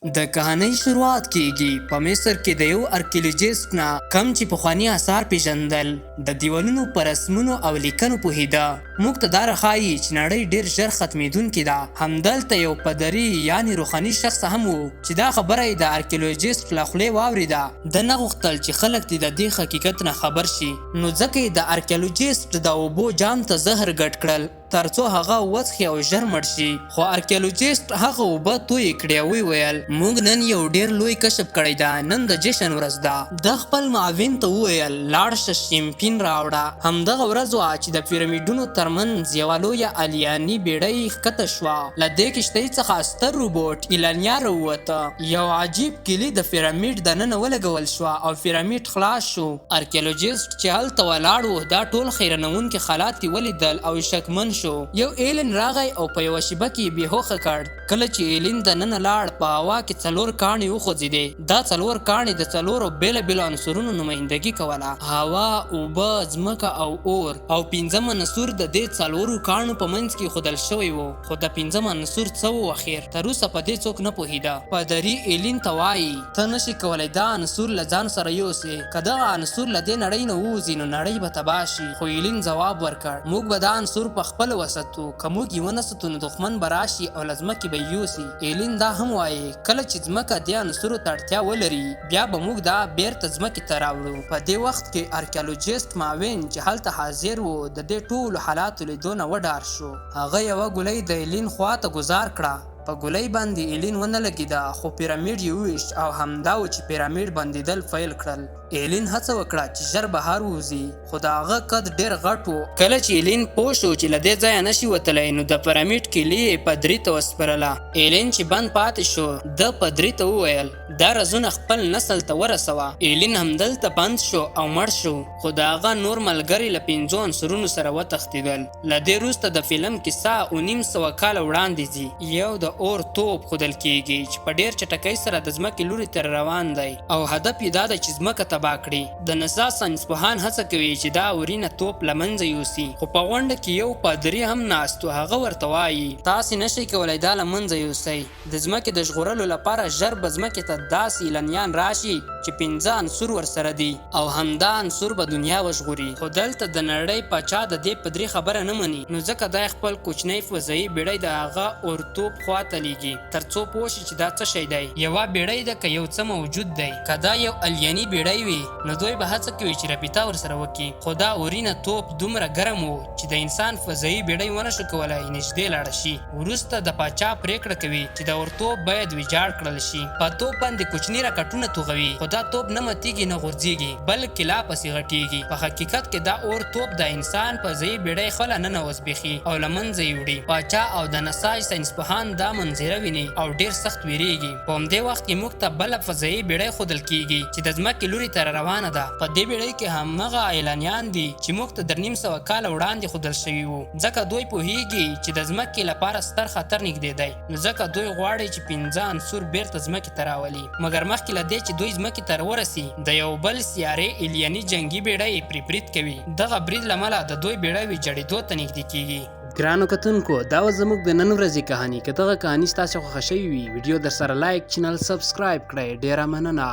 د کهانۍ شروعات کیږي په مصر کې د یو ارکیولوژیست نه کم چې پخواني آثار پیژندل د دیوالونو په رسمونو او لیکنو پوهیده موږ ته دا راښایي چې نړۍ ډېر ژر ختمېدونکې ده. همدلته یو پدري یعنې روحاني شخص هم و چې دا خبره یې د ارکیولوژیست له خولې واورېده. ده نه غوښتل چې خلک دې د دې حقیقت نه خبر شي، نو ځکه یې د ارکیولوژیست د اوبو جام ته زهر ګډ کړل ترڅو هغه وڅښي او ژر مړ شي. خو ارکیولوژیست هغه اوبه تویې کړې او وویل موږ نن یو ډېر لوی کشف کړی ده، نن د جشن ورځ ده. د خپل معاون ته وویل لاړ شه شیمپین راوړه. همدغه ورځ وه چې د پیرمیډونو ترمنځ یوه لویه الیاني بیړۍ ښکته شوه. له دې کښتۍ څخه ستر روبوټ ایلانیا راووته. یو عجیب کلي د پیرمیډ دننه ولګول شوه او پیرمیډ خلاص شو. ارکیولوژیست چې هلته ولاړ و دا ټول حیرانونکي حالات یې ولیدل او شکمن شو. یو ایلن راغی او په یوه شیبه کې یې بېهوښه کړ. کله چې ایلن دننه لاړ په هوا کې 4 کاڼي وخوځېدې. دا 4 کاڼي د 4 بېلابېلو عنصرونو نمایندګي کوله: هوا، اوبه، ځمکه او اور. او 5م عنصر د دې 4 کاڼو په منځ کې ایښودل شوی و. خو د 5م عنصر څه و اخر تر اوسه په دې څوک نه پوهېده. پادري ایلن ته وایي ته نشې کولی دا عنصر له ځان سره یوسې. که دغه عنصر له دې نړۍ نه ووځي نو نړۍ به تباه شي. خو ایلن ځواب ورکړ موږ به دا عنصر په خپله وساتو، که موږ یې ونه ساتو نو دښمن به راشي او له ځمکې به یې یوسي. ایلن دا هم وایي کله چې ځمکه دې عنصرو ته اړتیا ولري بیا به موږ دا بیرته ځمکې ته راوړو. په دې وخت کې ارکیولوژیست معاون چې هلته حاضر و د دې ټولو حالاتو لیدو نه وډار شو. هغه یوه ګولۍ د ایلن خواته ګوزار کړه. په ګولۍ باندې ایلن ونه لګېده خو پیرمیډ یې وویشت او همدا و چې پیرمیډ بندېدل پیل کړل. ایلن هڅه وکړه چې ژر بهر ووځي خو د هغه قد ډېر غټ و. کله چې ایلن پوه شو چې له دې ځایه نشي وتلی نو د پیرمیډ کیلي یې پادري ته وسپارله. ایلن چې بند پاتې شو د پادري ته وویل دا رازونه خپل نسل ته ورسوه. ایلن همدلته بند شو او مړ شو خو د هغه نور ملګري له 5 عنصرونو سره وتښتېدل. له دې وروسته د فلم کیسه 900 کاله وړاندې ځي. یو د اور توپ ښودل کیږي چې په ډېر چټکۍ سره د ځمکې لوري ته روان دی او هدف یې دا ده چې ځمکه تباه کړي. د نسا ساینسپوهان هڅه کوي چې دا اورینه توپ له منځه یوسي خو په غونډه کې یو پادري هم ناست و. هغه ورته وایي تاسې نشئ کولی دا له منځه یوسئ. د ځمکې د ژغورلو لپاره ژر به ځمکې ته داسې ایلانیان راشي چې 5 عنصر ورسره دي او همدا عنصر به دنیا وژغوري. خو دلته د نړۍ پاچا د دې پادري خبره نه مني نو ځکه دی خپل کوچنی فضایي بیړۍ د هغه اورتوپ خواته لیږي ترڅو پوه شي چې دا څه شی دی. یوه بیړۍ ده که یو څه موجود دی. که دا یو الیاني بیړۍ وي نو دوی به هڅه کوي چې رابطه ورسره وکړي. خو دا اورینه توپ دومره ګرم و چې د انسان فضایي بیړۍ ونه شو کولی نږدې لاړه شي. وروسته د پاچا پریکړه کوي چې د اورتوپ باید ویجاړ کړل شي. په توپ باندې کوچني راکټونه توغوي خو دا توپ نه ماتیږي نه غورځېږي بلکې لا پسې غټېږي. په حقیقت کې دا اور توپ د انسان فضایي بیړۍ خله ننوځ بیخي او له منځه یې وړي. پاچا او د نسا ساینسپوهان دا منظره ویني او ډېر سخت ویریږي. په همدې وخت کې موږ ته بله فضایي بیړۍ ښودل کیږي چې د ځمکې لوري ته روانه ده. په دې بیړۍ کې همغه ایلانیان دي چې موږ ته 950 کاله وړاندې ښودل شوي وو. ځکه دوی پوهیږي چې د ځمکې لپاره ستر خطر نږدې دی نو ځکه دوی غواړي چې 5 عنصر بیرته ځمکې ته راولي. مګر مخکې له دې چې دوی ځمکې ته ورسي د یو بل سیارې ایلیاني جنګي بیړۍ پرې برید کوي. دغه برید له امله د دوی بیړۍ ویجاړېدو ته نږدې کیږي. ګرانو کتونکو دا و زموږ د نن ورځې کهاني. که دغه کهاني ستاسو خوښه شوې وي ویډیو در سره لایک چینل سبسکرایب کړئ. ډېره مننه.